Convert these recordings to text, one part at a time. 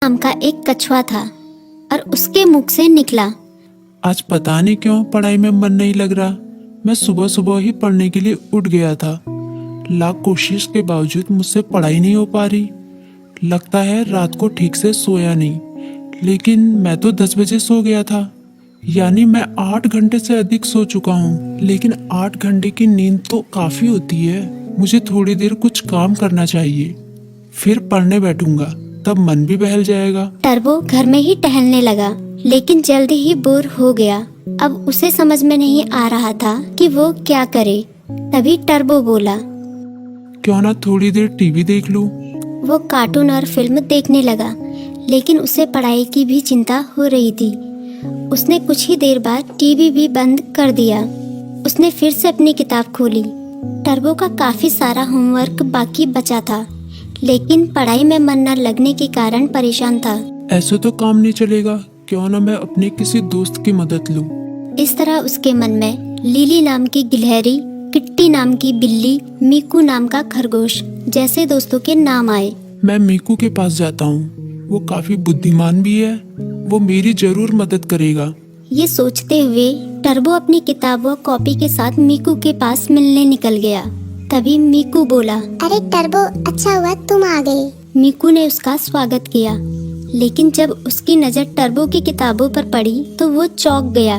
नाम का एक कछुआ था और उसके मुख से निकला, आज पता नहीं क्यों पढ़ाई में मन नहीं लग रहा। मैं सुबह सुबह ही पढ़ने के लिए उठ गया था। लाख कोशिश के बावजूद मुझसे पढ़ाई नहीं हो पा रही। लगता है रात को ठीक से सोया नहीं, लेकिन मैं तो 10 बजे सो गया था। यानी मैं 8 घंटे से अधिक सो चुका हूँ। लेकिन 8 घंटे की नींद तो काफी होती है। मुझे थोड़ी देर कुछ काम करना चाहिए, फिर पढ़ने बैठूंगा, तब मन भी बहल जाएगा। टर्बो घर में ही टहलने लगा, लेकिन जल्दी ही बोर हो गया। अब उसे समझ में नहीं आ रहा था कि वो क्या करे। तभी टर्बो बोला, क्यों ना थोड़ी देर टीवी देख लूं। वो कार्टून और फिल्म देखने लगा, लेकिन उसे पढ़ाई की भी चिंता हो रही थी। उसने कुछ ही देर बाद टीवी भी बंद कर दिया। उसने फिर से अपनी किताब खोली। टर्बो का काफी सारा होमवर्क बाकी बचा था, लेकिन पढ़ाई में मन न लगने के कारण परेशान था। ऐसे तो काम नहीं चलेगा, क्यों ना मैं अपने किसी दोस्त की मदद लूं। इस तरह उसके मन में लिली नाम की गिलहरी, किट्टी नाम की बिल्ली, मीकू नाम का खरगोश जैसे दोस्तों के नाम आए। मैं मीकू के पास जाता हूँ, वो काफी बुद्धिमान भी है, वो मेरी जरूर मदद करेगा। ये सोचते हुए टर्बो अपनी किताब व कॉपी के साथ मीकू के पास मिलने निकल गया। तभी मीकू बोला, अरे टर्बो, अच्छा हुआ तुम आ गए। मीकू ने उसका स्वागत किया, लेकिन जब उसकी नजर टर्बो की किताबों पर पड़ी तो वो चौंक गया।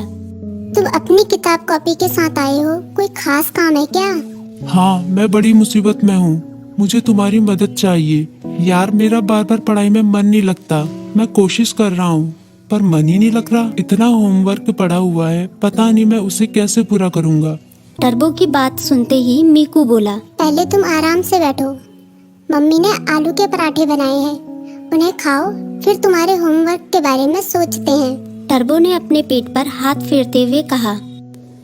तुम अपनी किताब कॉपी के साथ आए हो, कोई खास काम है क्या? हाँ, मैं बड़ी मुसीबत में हूँ, मुझे तुम्हारी मदद चाहिए। यार, मेरा बार बार पढ़ाई में मन नहीं लगता। मैं कोशिश कर रहा हूँ, पर मन ही नहीं लग रहा। इतना होमवर्क पड़ा हुआ है, पता नहीं मैं उसे कैसे पूरा करूँगा। टर्बो की बात सुनते ही मीकू बोला, पहले तुम आराम से बैठो। मम्मी ने आलू के पराठे बनाए हैं, उन्हें खाओ, फिर तुम्हारे होमवर्क के बारे में सोचते हैं। टर्बो ने अपने पेट पर हाथ फेरते हुए कहा,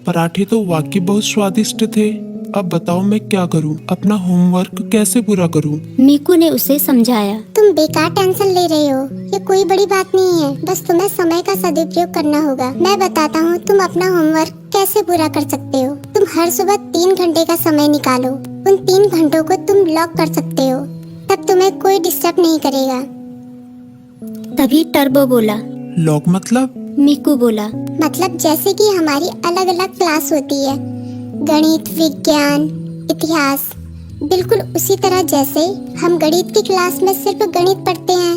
पराठे तो वाकई बहुत स्वादिष्ट थे। अब बताओ मैं क्या करूं, अपना होमवर्क कैसे पूरा करूं? मीकू ने उसे समझाया, तुम बेकार टेंशन ले रहे हो, ये कोई बड़ी बात नहीं है, बस तुम्हें समय का सदुपयोग करना होगा। मैं बताता हूँ तुम अपना होमवर्क कैसे पूरा कर सकते हो। तुम हर सुबह 3 घंटे का समय निकालो, उन 3 घंटों को तुम लॉक कर सकते हो, तब तुम्हें कोई डिस्टर्ब नहीं करेगा। तभी टर्बो बोला, लॉक मतलब? मीकू बोला, मतलब जैसे कि हमारी अलग अलग क्लास होती है, गणित, विज्ञान, इतिहास, बिल्कुल उसी तरह जैसे हम गणित की क्लास में सिर्फ गणित पढ़ते हैं,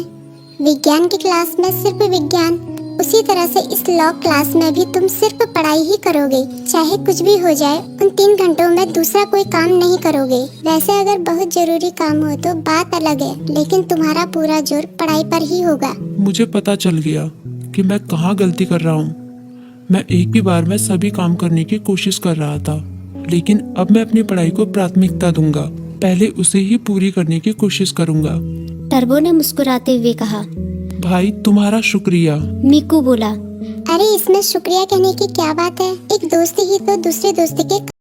विज्ञान की क्लास में सिर्फ विज्ञान, उसी तरह से इस लॉ क्लास में भी तुम सिर्फ पढ़ाई ही करोगे। चाहे कुछ भी हो जाए, उन 3 घंटों में दूसरा कोई काम नहीं करोगे। वैसे अगर बहुत जरूरी काम हो तो बात अलग है, लेकिन तुम्हारा पूरा जोर पढ़ाई पर ही होगा। मुझे पता चल गया कि मैं कहाँ गलती कर रहा हूँ। मैं एक ही बार में सभी काम करने की कोशिश कर रहा था, लेकिन अब मैं अपनी पढ़ाई को प्राथमिकता दूंगा। पहले उसे ही पूरी करने की कोशिश करूंगा। टर्बो ने मुस्कुराते हुए कहा, भाई तुम्हारा शुक्रिया। मीकू बोला, अरे इसमें शुक्रिया कहने की क्या बात है, एक दोस्त ही तो दूसरे दोस्त के